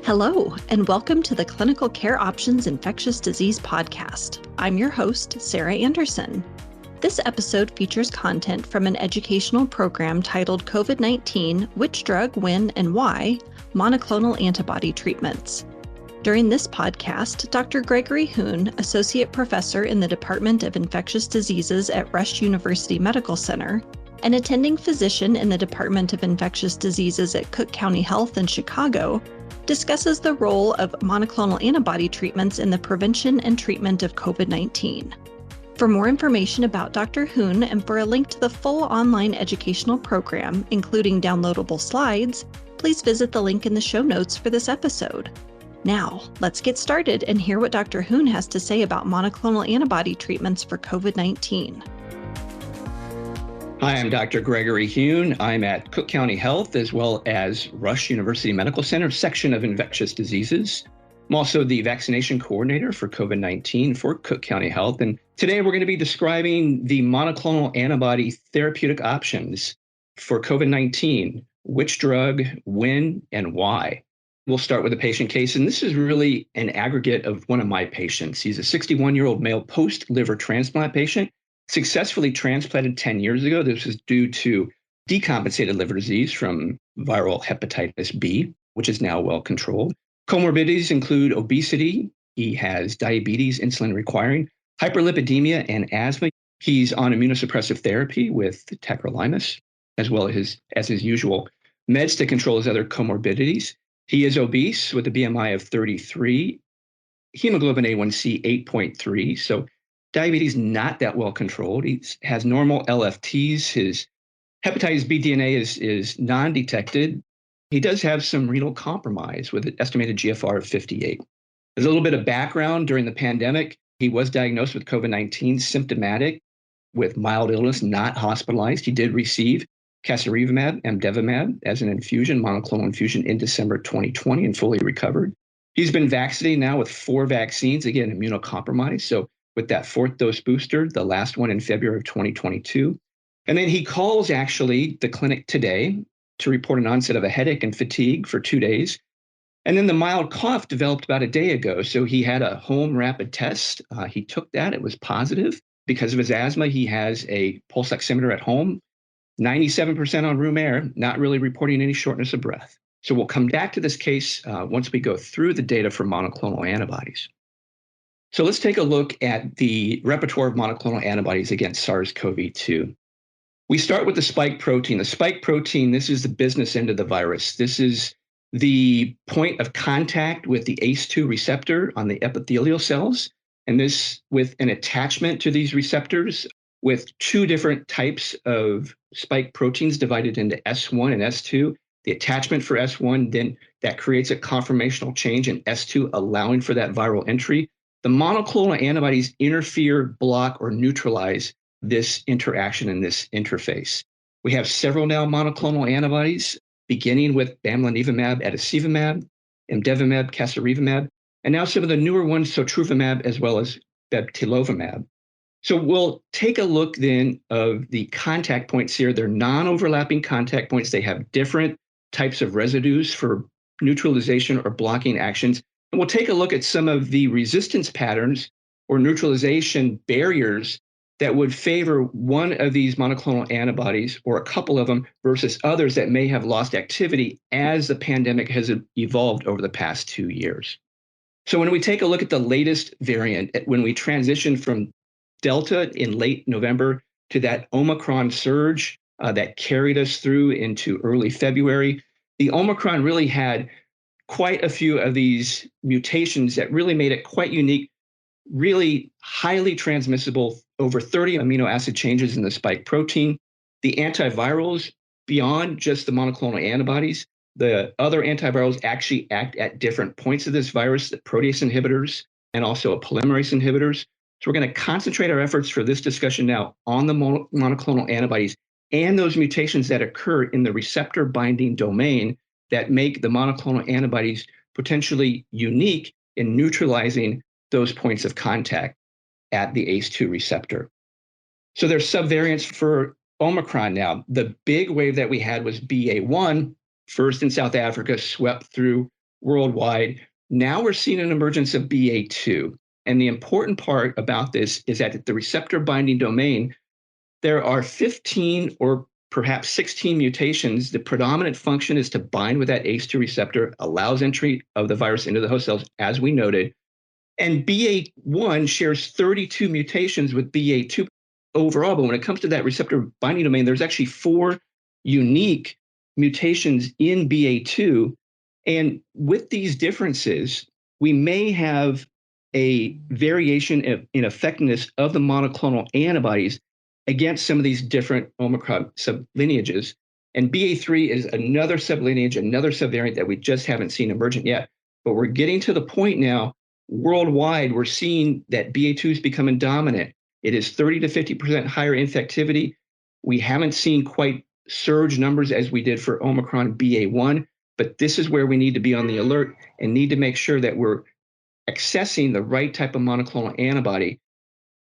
Hello, and welcome to the Clinical Care Options Infectious Disease Podcast. I'm your host, Sarah Anderson. This episode features content from an educational program titled COVID-19, Which Drug, When, and Why? Monoclonal Antibody Treatments. During this podcast, Dr. Gregory Huhn, Associate Professor in the Department of Infectious Diseases at Rush University Medical Center, an attending physician in the Department of Infectious Diseases at Cook County Health in Chicago, discusses the role of monoclonal antibody treatments in the prevention and treatment of COVID-19. For more information about Dr. Huhn and for a link to the full online educational program, including downloadable slides, please visit the link in the show notes for this episode. Now, let's get started and hear what Dr. Huhn has to say about monoclonal antibody treatments for COVID-19. Hi, I'm Dr. Gregory Huhn. I'm at Cook County Health as well as Rush University Medical Center section of infectious diseases. I'm also the vaccination coordinator for COVID-19 for Cook County Health. And today we're going to be describing the monoclonal antibody therapeutic options for COVID-19, which drug, when, and why. We'll start with a patient case. And this is really an aggregate of one of my patients. He's a 61-year-old male post-liver transplant patient. Successfully transplanted 10 years ago. This was due to decompensated liver disease from viral hepatitis B, which is now well controlled. Comorbidities include obesity. He has diabetes, insulin requiring, hyperlipidemia, and asthma. He's on immunosuppressive therapy with tacrolimus, as well as his usual meds to control his other comorbidities. He is obese with a BMI of 33, hemoglobin A1C 8.3. So diabetes not that well controlled. He has normal LFTs. His hepatitis B DNA is non-detected. He does have some renal compromise with an estimated GFR of 58. There's a little bit of background. During the pandemic, he was diagnosed with COVID-19, symptomatic with mild illness, not hospitalized. He did receive Cilgavimab, Bebtelovimab as an infusion, monoclonal infusion in December 2020 and fully recovered. He's been vaccinated now with 4 vaccines, again, immunocompromised. So with that 4th dose booster, the last one in February of 2022. And then he calls actually the clinic today to report an onset of a headache and fatigue for 2 days. And then the mild cough developed about a day ago. So he had a home rapid test. He took that. It was positive. Because of his asthma, he has a pulse oximeter at home, 97% on room air, not really reporting any shortness of breath. So we'll come back to this case once we go through the data for monoclonal antibodies. So let's take a look at the repertoire of monoclonal antibodies against SARS-CoV-2. We start with the spike protein. The spike protein, this is the business end of the virus. This is the point of contact with the ACE2 receptor on the epithelial cells, and this with an attachment to these receptors with 2 different types of spike proteins divided into S1 and S2. The attachment for S1, then that creates a conformational change in S2, allowing for that viral entry. The monoclonal antibodies interfere, block, or neutralize this interaction in this interface. We have several now monoclonal antibodies, beginning with Bebtelovimab, Etesevimab, Cilgavimab, Cilgavimab, and now some of the newer ones, Sotrovimab, as well as Bebtelovimab. So we'll take a look then of the contact points here. They're non-overlapping contact points. They have different types of residues for neutralization or blocking actions. And we'll take a look at some of the resistance patterns or neutralization barriers that would favor one of these monoclonal antibodies or a couple of them versus others that may have lost activity as the pandemic has evolved over the past 2 years. So when we take a look at the latest variant, when we transition from Delta in late November to that Omicron surge that carried us through into early February, the Omicron really had quite a few of these mutations that really made it quite unique, really highly transmissible, over 30 amino acid changes in the spike protein. The antivirals, beyond just the monoclonal antibodies, the other antivirals actually act at different points of this virus, the protease inhibitors and also polymerase inhibitors. So we're going to concentrate our efforts for this discussion now on the monoclonal antibodies and those mutations that occur in the receptor binding domain that make the monoclonal antibodies potentially unique in neutralizing those points of contact at the ACE2 receptor. So there's subvariants for Omicron now. The big wave that we had was BA1, first in South Africa, swept through worldwide. Now we're seeing an emergence of BA2. And the important part about this is that at the receptor binding domain, there are 15 or perhaps 16 mutations. The predominant function is to bind with that ACE2 receptor, allows entry of the virus into the host cells, as we noted. And BA1 shares 32 mutations with BA2 overall. But when it comes to that receptor binding domain, there's actually 4 unique mutations in BA2. And with these differences, we may have a variation in effectiveness of the monoclonal antibodies against some of these different Omicron sublineages. And BA3 is another sublineage, another subvariant that we just haven't seen emergent yet. But we're getting to the point now, worldwide, we're seeing that BA2 is becoming dominant. It is 30 to 50% higher infectivity. We haven't seen quite surge numbers as we did for Omicron BA1, but this is where we need to be on the alert and need to make sure that we're accessing the right type of monoclonal antibody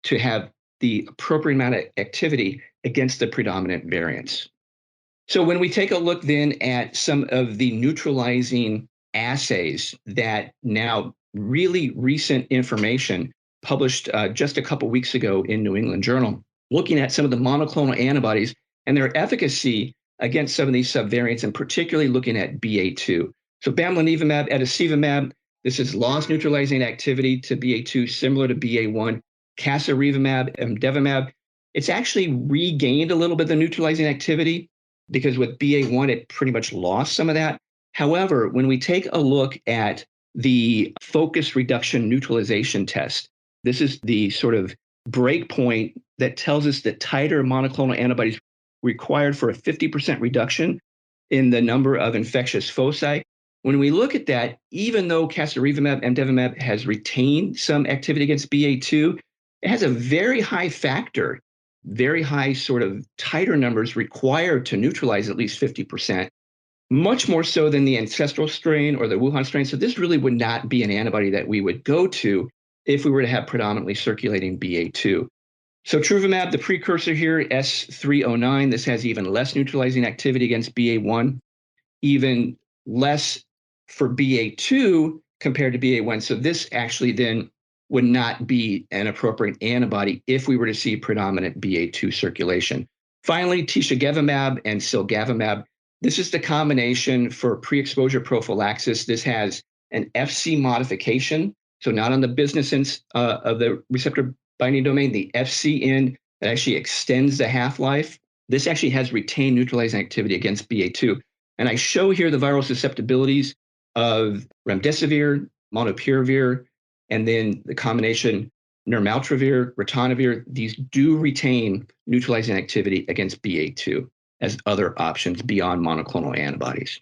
to have the appropriate amount of activity against the predominant variants. So when we take a look then at some of the neutralizing assays that now really recent information published just a couple weeks ago in New England Journal, looking at some of the monoclonal antibodies and their efficacy against some of these subvariants, and particularly looking at BA2. So Bebtelovimab, etesevimab, this is lost neutralizing activity to BA2, similar to BA1. Cilgavimab, Bebtelovimab, it's actually regained a little bit of the neutralizing activity because with BA1, it pretty much lost some of that. However, when we take a look at the focus reduction neutralization test, this is the sort of breakpoint that tells us that tighter monoclonal antibodies required for a 50% reduction in the number of infectious foci. When we look at that, even though Cilgavimab and Bebtelovimab has retained some activity against BA2, it has a very high factor, very high sort of tighter numbers required to neutralize at least 50%, much more so than the ancestral strain or the Wuhan strain. So this really would not be an antibody that we would go to if we were to have predominantly circulating BA2. Sotrovimab, the precursor here, S309, this has even less neutralizing activity against BA1, even less for BA2 compared to BA1. So this actually then would not be an appropriate antibody if we were to see predominant BA2 circulation. Finally, tixagevimab and Cilgavimab. This is the combination for pre-exposure prophylaxis. This has an FC modification, so not on the business end of the receptor binding domain, the FC end that actually extends the half-life. This actually has retained neutralizing activity against BA2. And I show here the viral susceptibilities of remdesivir, molnupiravir, and then the combination nirmatrelvir, ritonavir. These do retain neutralizing activity against BA2 as other options beyond monoclonal antibodies.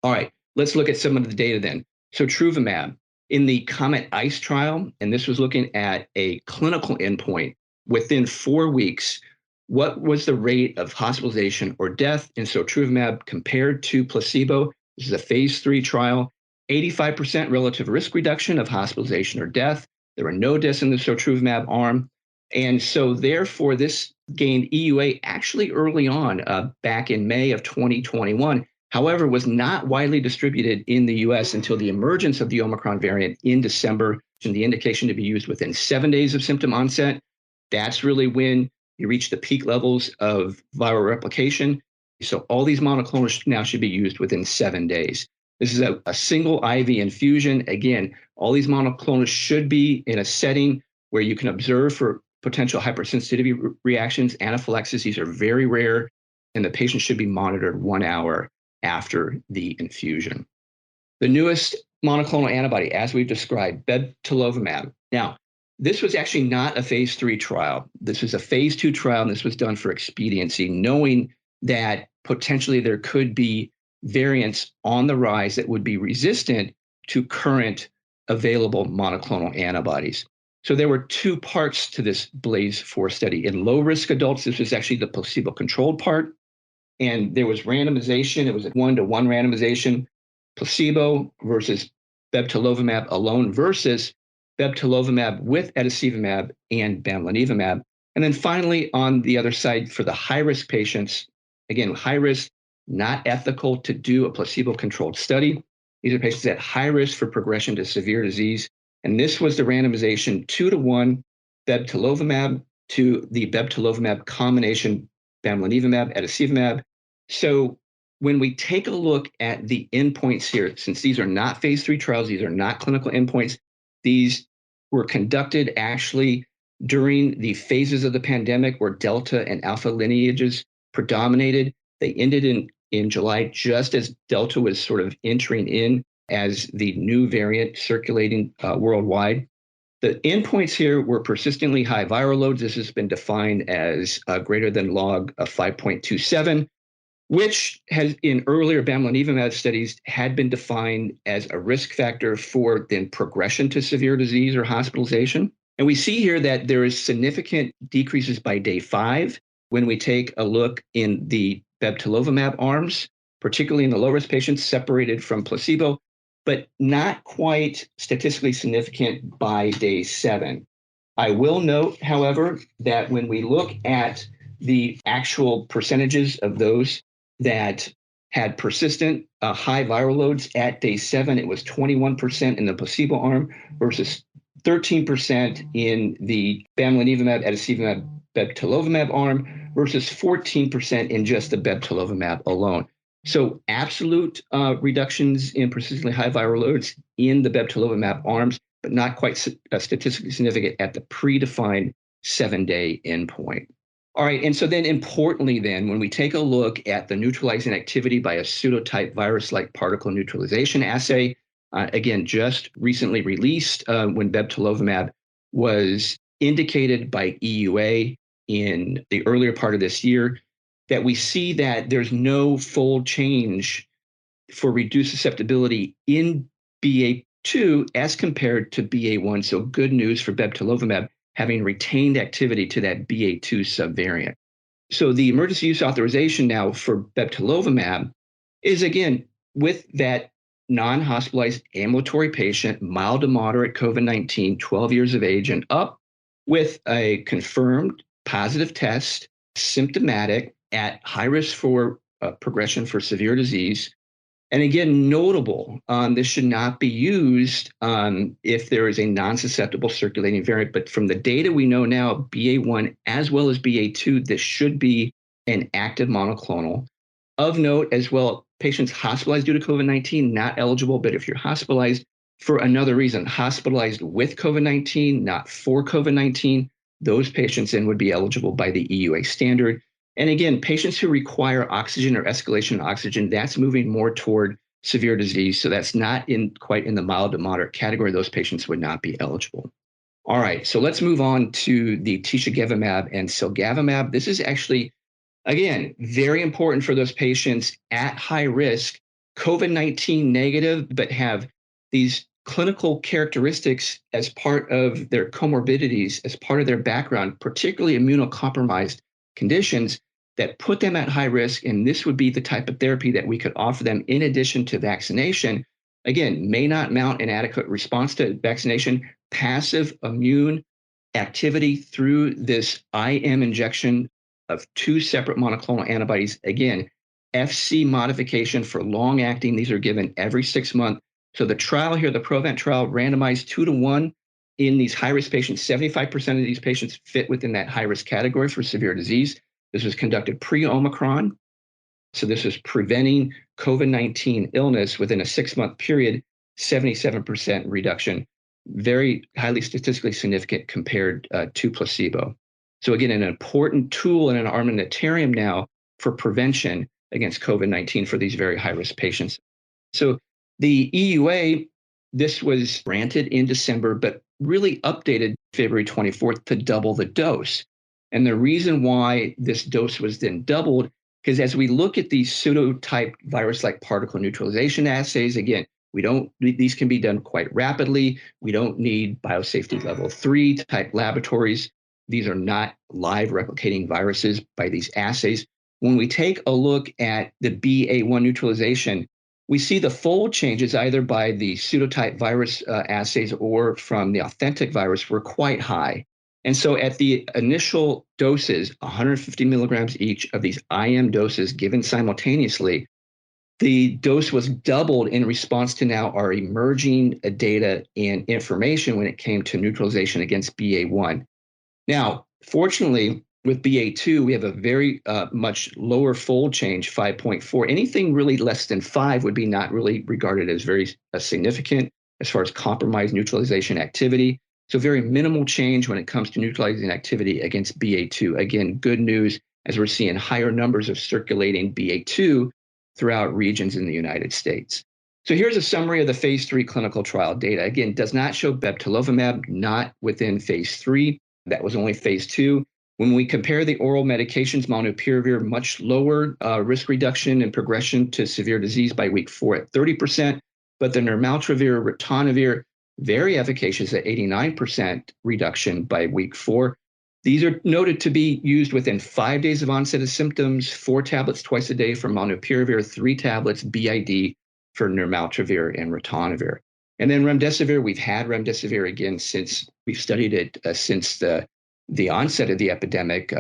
All right, let's look at some of the data then. So Sotrovimab in the COMET ICE trial, and this was looking at a clinical endpoint within 4 weeks, what was the rate of hospitalization or death in Sotrovimab compared to placebo? This is a phase 3 trial. 85% relative risk reduction of hospitalization or death. There were no deaths in the Sotrovimab arm. And so therefore, this gained EUA actually early on, back in May of 2021. However, was not widely distributed in the US until the emergence of the Omicron variant in December, and the indication to be used within 7 days of symptom onset. That's really when you reach the peak levels of viral replication. So all these monoclonals now should be used within 7 days. This is a single IV infusion. Again, all these monoclonals should be in a setting where you can observe for potential hypersensitivity reactions, anaphylaxis. These are very rare, and the patient should be monitored 1 hour after the infusion. The newest monoclonal antibody, as we've described, Bebtelovimab. Now, this was actually not a phase 3 trial. This was a phase 2 trial, and this was done for expediency, knowing that potentially there could be variants on the rise that would be resistant to current available monoclonal antibodies. So there were 2 parts to this BLAZE-4 study. In low-risk adults, this was actually the placebo-controlled part, and there was randomization. It was a 1-to-1 randomization, placebo versus Bebtelovimab alone versus Bebtelovimab with etesevimab and Bebtelovimab. And then finally, on the other side, for the high-risk patients, again, high risk, not ethical to do a placebo-controlled study. These are patients at high risk for progression to severe disease. And this was the randomization 2-to-1 Bebtelovimab to the Bebtelovimab combination Bamlanivimab, etesevimab. So when we take a look at the endpoints here, since these are not phase 3 trials, these are not clinical endpoints, these were conducted actually during the phases of the pandemic where Delta and Alpha lineages predominated. They ended in July, just as Delta was sort of entering in as the new variant circulating worldwide. The endpoints here were persistently high viral loads. This has been defined as greater than log of 5.27, which has in earlier Bamlanivimab studies had been defined as a risk factor for then progression to severe disease or hospitalization. And we see here that there is significant decreases by day 5 when we take a look in the Bebtelovimab arms, particularly in the low-risk patients separated from placebo, but not quite statistically significant by day 7. I will note, however, that when we look at the actual percentages of those that had persistent high viral loads at day 7, it was 21% in the placebo arm versus 13% in the Bamlanivimab, etesevimab, Bebtelovimab arm versus 14% in just the Bebtelovimab alone. So absolute reductions in persistently high viral loads in the Bebtelovimab arms, but not quite statistically significant at the predefined 7-day endpoint. All right, and so then importantly then, when we take a look at the neutralizing activity by a pseudotype virus-like particle neutralization assay, again, just recently released when Bebtelovimab was indicated by EUA in the earlier part of this year, that we see that there's no fold change for reduced susceptibility in BA2 as compared to BA1. So good news for Bebtelovimab having retained activity to that BA2 subvariant. So the emergency use authorization now for Bebtelovimab is, again, with that non-hospitalized ambulatory patient, mild to moderate COVID-19, 12 years of age and up, with a confirmed positive test, symptomatic, at high risk for progression for severe disease. And again, notable, this should not be used if there is a non-susceptible circulating variant. But from the data we know now, BA1 as well as BA2, this should be an active monoclonal. Of note as well, patients hospitalized due to COVID-19, not eligible, but if you're hospitalized for another reason, hospitalized with COVID-19, not for COVID-19, those patients then would be eligible by the EUA standard. And again, patients who require oxygen or escalation of oxygen, that's moving more toward severe disease. So that's not quite in the mild to moderate category. Those patients would not be eligible. All right, so let's move on to the tixagevimab and Cilgavimab. This is actually, again, very important for those patients at high risk, COVID-19 negative, but have these clinical characteristics as part of their comorbidities, as part of their background, particularly immunocompromised conditions that put them at high risk. And this would be the type of therapy that we could offer them in addition to vaccination. Again, may not mount an adequate response to vaccination, passive immune activity through this IM injection of 2 separate monoclonal antibodies. Again, FC modification for long acting. These are given every 6 months. So the trial here, the PROVENT trial, randomized 2-to-1 in these high-risk patients. 75% of these patients fit within that high-risk category for severe disease. This was conducted pre-Omicron. So this was preventing COVID-19 illness within a 6-month period, 77% reduction, very highly statistically significant compared to placebo. So again, an important tool in an armamentarium now for prevention against COVID-19 for these very high-risk patients. So the EUA, this was granted in December, but really updated February 24th to double the dose. And the reason why this dose was then doubled, because as we look at these pseudotype virus-like particle neutralization assays, again, these can be done quite rapidly. We don't need biosafety level 3 type laboratories. These are not live replicating viruses by these assays. When we take a look at the BA1 neutralization, we see the fold changes either by the pseudotype virus assays or from the authentic virus were quite high. And so at the initial doses, 150 milligrams each of these IM doses given simultaneously, the dose was doubled in response to now our emerging data and information when it came to neutralization against BA1. Now, fortunately, with BA2, we have a very much lower fold change, 5.4. Anything really less than 5 would be not really regarded as very significant as far as compromised neutralization activity. So very minimal change when it comes to neutralizing activity against BA2. Again, good news as we're seeing higher numbers of circulating BA2 throughout regions in the United States. So here's a summary of the phase 3 clinical trial data. Again, does not show Bebtelovimab, not within phase 3. That was only phase 2. When we compare the oral medications, molnupiravir, much lower risk reduction and progression to severe disease by week 4 at 30%, but the nirmatrelvir, ritonavir, very efficacious at 89% reduction by week 4. These are noted to be used within 5 days of onset of symptoms, 4 tablets twice a day for molnupiravir, 3 tablets BID for nirmatrelvir and ritonavir. And then remdesivir, we've had remdesivir again since we've studied it since the onset of the epidemic,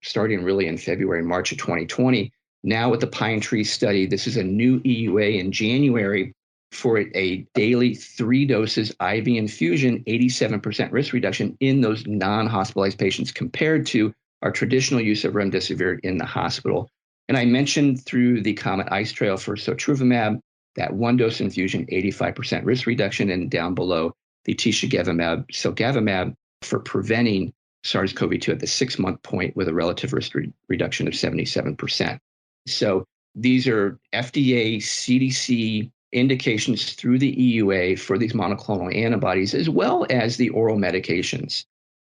starting really in February and March of 2020. Now with the Pine Tree study, this is a new EUA in January for a daily 3 doses IV infusion, 87% risk reduction in those non-hospitalized patients compared to our traditional use of remdesivir in the hospital. And I mentioned through the COMET ICE trial for Sotrovimab, that 1 dose infusion, 85% risk reduction, and down below the tixagevimab, Cilgavimab for preventing SARS-CoV-2 at the 6-month point with a relative risk reduction of 77%. So these are FDA, CDC indications through the EUA for these monoclonal antibodies, as well as the oral medications.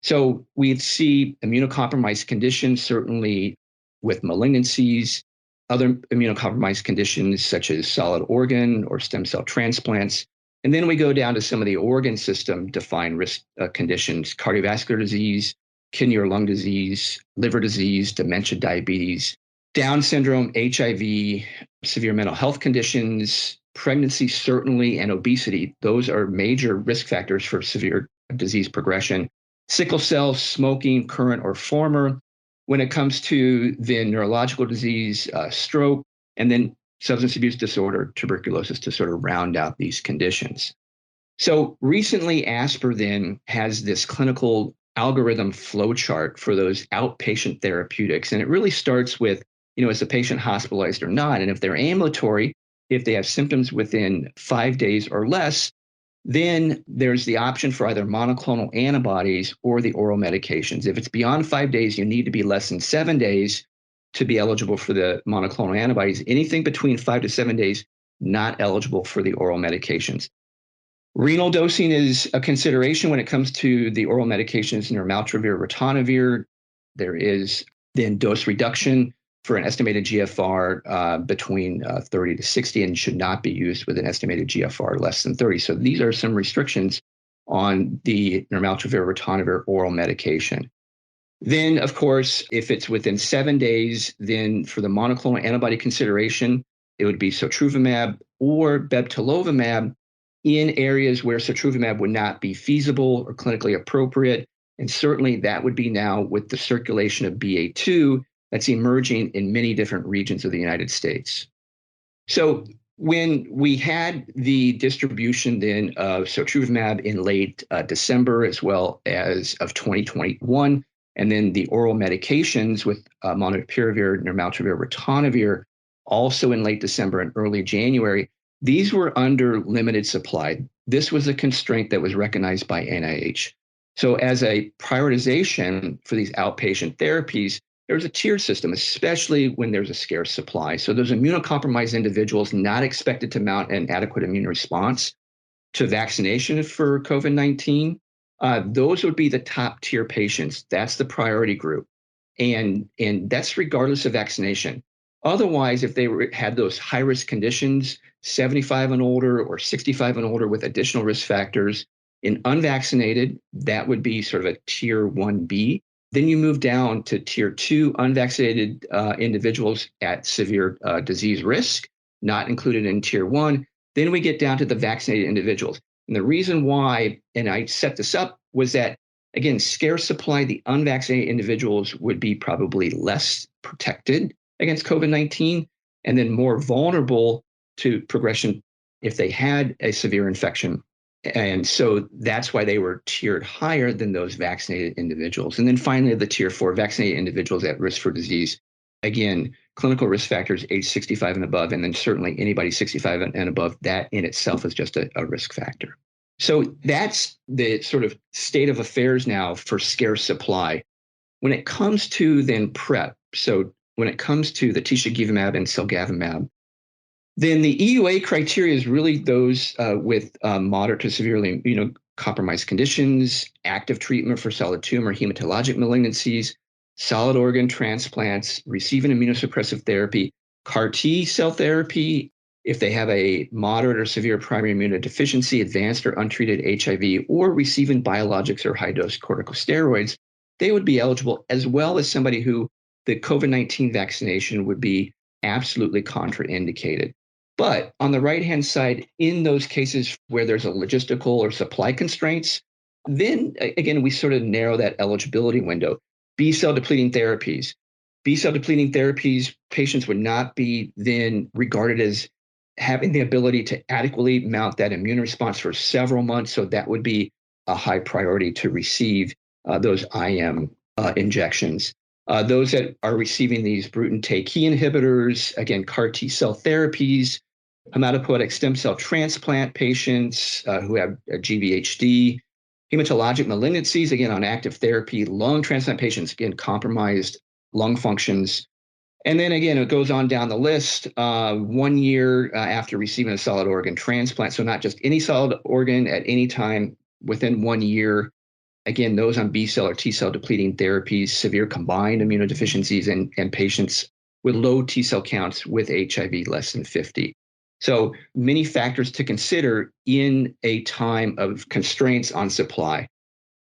So we see immunocompromised conditions, certainly with malignancies, other immunocompromised conditions such as solid organ or stem cell transplants. And then we go down to some of the organ system defined risk conditions, cardiovascular disease, kidney or lung disease, liver disease, dementia, diabetes, Down syndrome, HIV, severe mental health conditions, pregnancy certainly, and obesity. Those are major risk factors for severe disease progression. Sickle cell, smoking, current or former. When it comes to the neurological disease, stroke, and then substance abuse disorder, tuberculosis, to sort of round out these conditions. So recently, ASPR then has this clinical algorithm flowchart for those outpatient therapeutics. And it really starts with, is the patient hospitalized or not? And if they're ambulatory, if they have symptoms within 5 days or less, then there's the option for either monoclonal antibodies or the oral medications. If it's beyond 5 days, you need to be less than 7 days to be eligible for the monoclonal antibodies. Anything between 5 to 7 days, not eligible for the oral medications. Renal dosing is a consideration when it comes to the oral medications, nirmatrelvir, ritonavir. There is then dose reduction for an estimated GFR between 30 to 60 and should not be used with an estimated GFR less than 30. So these are some restrictions on the nirmatrelvir, ritonavir oral medication. Then, of course, if it's within 7 days, then for the monoclonal antibody consideration, it would be Sotrovimab or Bebtelovimab in areas where Sotrovimab would not be feasible or clinically appropriate. And certainly that would be now with the circulation of BA2 that's emerging in many different regions of the United States. So when we had the distribution then of Sotrovimab in late December as well as of 2021, and then the oral medications with molnupiravir, nirmatrelvir, ritonavir also in late December and early January, these were under limited supply. This was a constraint that was recognized by NIH. So as a prioritization for these outpatient therapies, there's a tier system, especially when there's a scarce supply. So those immunocompromised individuals not expected to mount an adequate immune response to vaccination for COVID-19, those would be the top tier patients. That's the priority group. And that's regardless of vaccination. Otherwise, if they had those high-risk conditions, 75 and older or 65 and older with additional risk factors, in unvaccinated, that would be sort of a tier 1B. Then you move down to tier 2, unvaccinated individuals at severe disease risk, not included in tier 1. Then we get down to the vaccinated individuals. And the reason why, and I set this up, was that, again, scarce supply, the unvaccinated individuals would be probably less protected against COVID-19, and then more vulnerable to progression if they had a severe infection. And so that's why they were tiered higher than those vaccinated individuals. And then finally, the tier 4, vaccinated individuals at risk for disease. Again, clinical risk factors, age 65 and above, and then certainly anybody 65 and above, that in itself is just a risk factor. So that's the sort of state of affairs now for scarce supply. When it comes to then PrEP, so when it comes to the tixagevimab and Cilgavimab, then the EUA criteria is really those with moderate to severely immunocompromised conditions, active treatment for solid tumor, hematologic malignancies, solid organ transplants, receiving immunosuppressive therapy, CAR T cell therapy, if they have a moderate or severe primary immunodeficiency, advanced or untreated HIV, or receiving biologics or high-dose corticosteroids, they would be eligible, as well as somebody who the COVID-19 vaccination would be absolutely contraindicated. But on the right-hand side, in those cases where there's a logistical or supply constraints, then again, we sort of narrow that eligibility window. B-cell depleting therapies. B-cell depleting therapies, patients would not be then regarded as having the ability to adequately mount that immune response for several months. So that would be a high priority to receive those IM injections. Those that are receiving these Bruton TACI inhibitors, again, CAR T cell therapies, hematopoietic stem cell transplant patients who have GVHD, hematologic malignancies, again, on active therapy, lung transplant patients, again, compromised lung functions. And then again, it goes on down the list, 1 year after receiving a solid organ transplant. So not just any solid organ at any time within 1 year. Again, those on B-cell or T-cell depleting therapies, severe combined immunodeficiencies, and patients with low T-cell counts with HIV less than 50. So many factors to consider in a time of constraints on supply.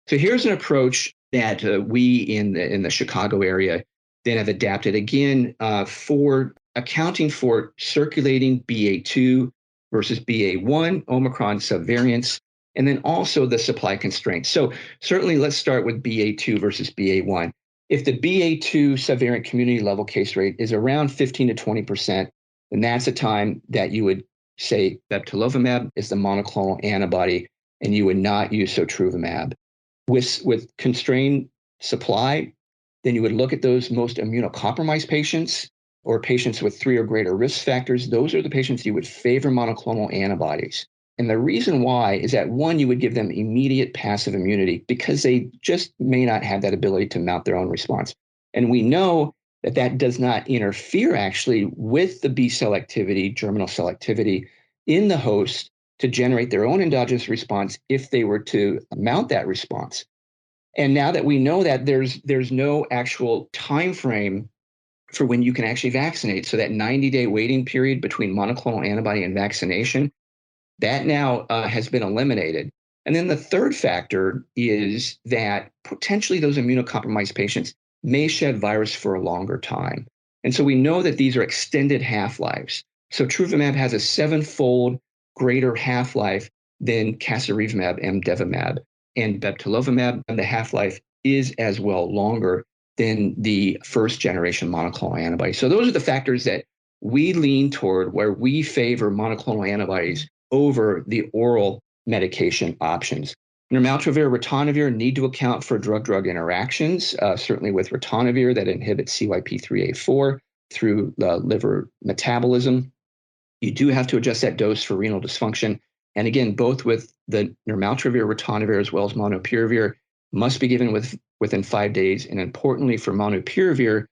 So here's an approach that we in the Chicago area then have adapted, again, for accounting for circulating BA2 versus BA1 Omicron subvariants, and then also the supply constraints. So certainly let's start with BA2 versus BA1. If the BA2 subvariant community level case rate is around 15 to 20%, then that's a time that you would say Bebtelovimab is the monoclonal antibody, and you would not use Sotrovimab. With constrained supply, then you would look at those most immunocompromised patients or patients with 3 or greater risk factors. Those are the patients you would favor monoclonal antibodies. And the reason why is that, one, you would give them immediate passive immunity because they just may not have that ability to mount their own response. And we know that that does not interfere actually with the B-cell activity, germinal cell activity in the host to generate their own endogenous response if they were to mount that response. And now that we know that, there's no actual time frame for when you can actually vaccinate. So that 90-day waiting period between monoclonal antibody and vaccination, that now has been eliminated. And then the third factor is that potentially those immunocompromised patients may shed virus for a longer time. And so we know that these are extended half-lives. So Sotrovimab has a 7-fold greater half-life than Casirivimab, Mdevimab, and Bebtelovimab, and the half-life is as well longer than the first generation monoclonal antibody. So those are the factors that we lean toward, where we favor monoclonal antibodies over the oral medication options. Nirmatrelvir, ritonavir need to account for drug-drug interactions, certainly with ritonavir that inhibits CYP3A4 through the liver metabolism. You do have to adjust that dose for renal dysfunction. And again, both with the nirmatrelvir, ritonavir, as well as molnupiravir, must be given within 5 days. And importantly, for molnupiravir,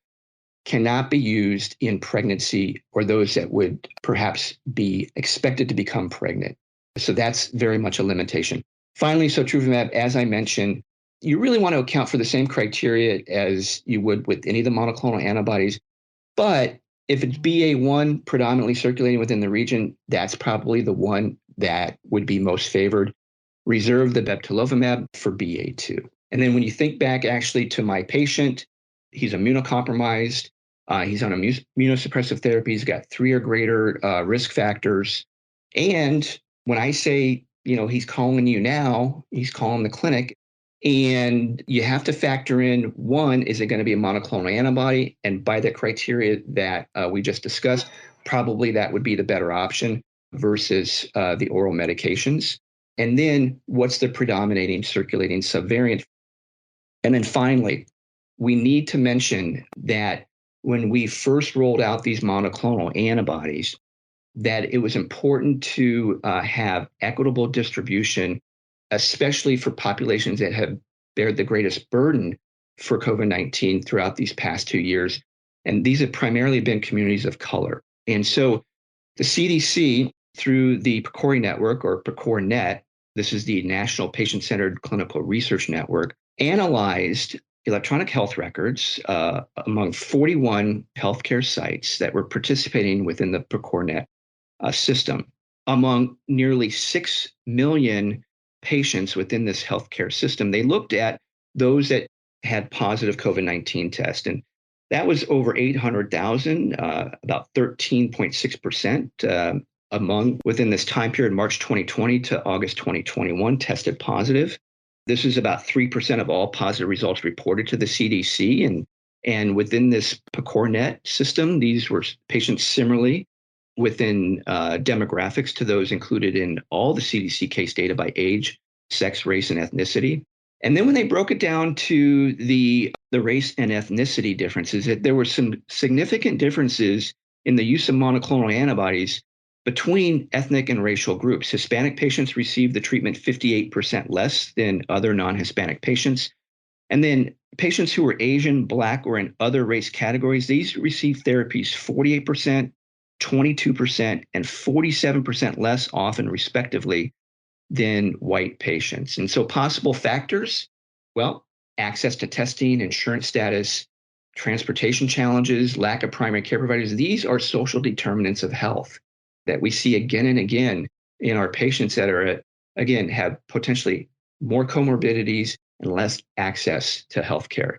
cannot be used in pregnancy or those that would perhaps be expected to become pregnant. So that's very much a limitation. Finally, Sotrovimab, as I mentioned, you really want to account for the same criteria as you would with any of the monoclonal antibodies. But if it's BA1 predominantly circulating within the region, that's probably the one that would be most favored. Reserve the Bebtelovimab for BA2. And then when you think back actually to my patient, he's immunocompromised. He's on immunosuppressive therapy. He's got 3 or greater risk factors. And when I say, he's calling you now, he's calling the clinic. And you have to factor in, one, is it going to be a monoclonal antibody? And by the criteria that we just discussed, Probably that would be the better option versus the oral medications. And then what's the predominating circulating subvariant? And then finally, we need to mention that when we first rolled out these monoclonal antibodies, that it was important to have equitable distribution, especially for populations that have bared the greatest burden for COVID-19 throughout these past 2 years. And these have primarily been communities of color. And so the CDC, through the PCORI network or PCORNet, this is the National Patient-Centered Clinical Research Network, analyzed electronic health records among 41 healthcare sites that were participating within the PCORNet system. Among nearly 6 million patients within this healthcare system, they looked at those that had positive COVID-19 tests, and that was over 800,000, about 13.6% among within this time period, March 2020 to August 2021, tested positive. This is about 3% of all positive results reported to the CDC. And within this PCORNet system, these were patients similarly within demographics to those included in all the CDC case data by age, sex, race, and ethnicity. And then when they broke it down to the race and ethnicity differences, there were some significant differences in the use of monoclonal antibodies between ethnic and racial groups. Hispanic patients received the treatment 58% less than other non-Hispanic patients. And then patients who were Asian, Black, or in other race categories, these received therapies 48%, 22%, and 47% less often, respectively, than white patients. And so possible factors, well, access to testing, insurance status, transportation challenges, lack of primary care providers, these are social determinants of health that we see again and again in our patients that are, again, have potentially more comorbidities and less access to healthcare.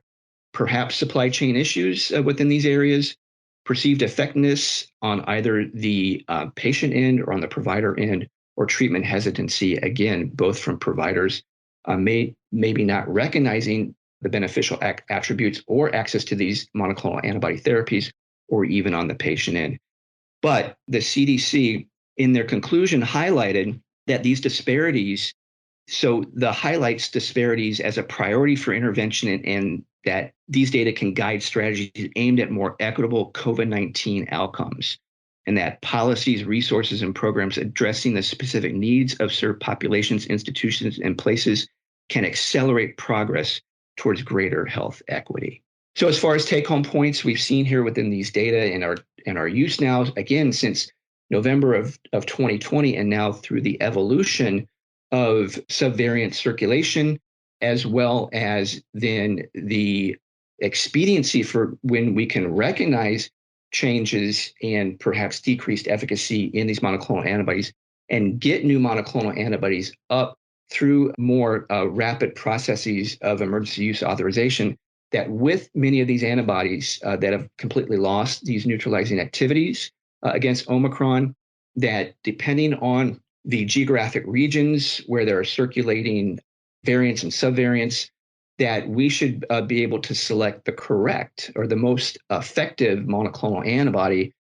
Perhaps supply chain issues within these areas, perceived effectiveness on either the patient end or on the provider end, or treatment hesitancy, again, both from providers maybe not recognizing the beneficial attributes or access to these monoclonal antibody therapies, or even on the patient end. But the CDC, in their conclusion, highlighted that these disparities, so the highlights disparities as a priority for intervention, and that these data can guide strategies aimed at more equitable COVID-19 outcomes, and that policies, resources, and programs addressing the specific needs of served populations, institutions, and places can accelerate progress towards greater health equity. So as far as take-home points, we've seen here within these data in our use now, again, since November of 2020, and now through the evolution of subvariant circulation, as well as then the expediency for when we can recognize changes and perhaps decreased efficacy in these monoclonal antibodies and get new monoclonal antibodies up through more rapid processes of emergency use authorization, that with many of these antibodies that have completely lost these neutralizing activities against Omicron, that depending on the geographic regions where there are circulating variants and subvariants, that we should be able to select the correct or the most effective monoclonal antibody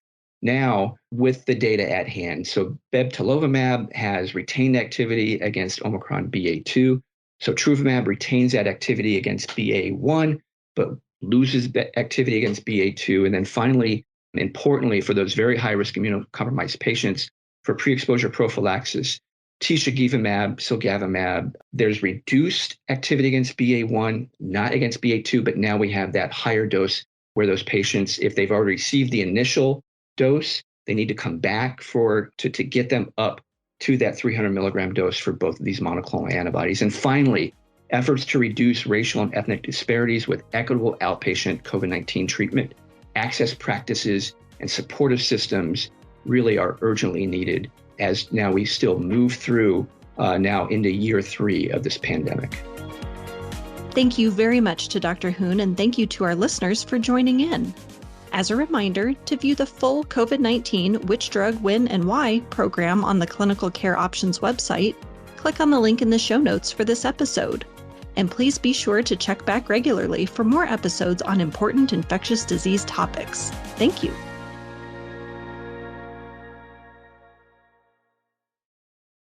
now with the data at hand. So Bebtelovimab has retained activity against Omicron BA2. Sotrovimab retains that activity against BA1, but loses the activity against BA2. And then finally, importantly, for those very high-risk immunocompromised patients, for pre-exposure prophylaxis, tixagevimab, Cilgavimab, there's reduced activity against BA1, not against BA2, but now we have that higher dose where those patients, if they've already received the initial dose, they need to come back to get them up to that 300 milligram dose for both of these monoclonal antibodies. And finally, efforts to reduce racial and ethnic disparities with equitable outpatient COVID-19 treatment, access practices, and supportive systems really are urgently needed as now we still move through now into year 3 of this pandemic. Thank you very much to Dr. Huhn, and thank you to our listeners for joining in. As a reminder, to view the full COVID-19 Which Drug, When, and Why program on the Clinical Care Options website, click on the link in the show notes for this episode. And please be sure to check back regularly for more episodes on important infectious disease topics. Thank you.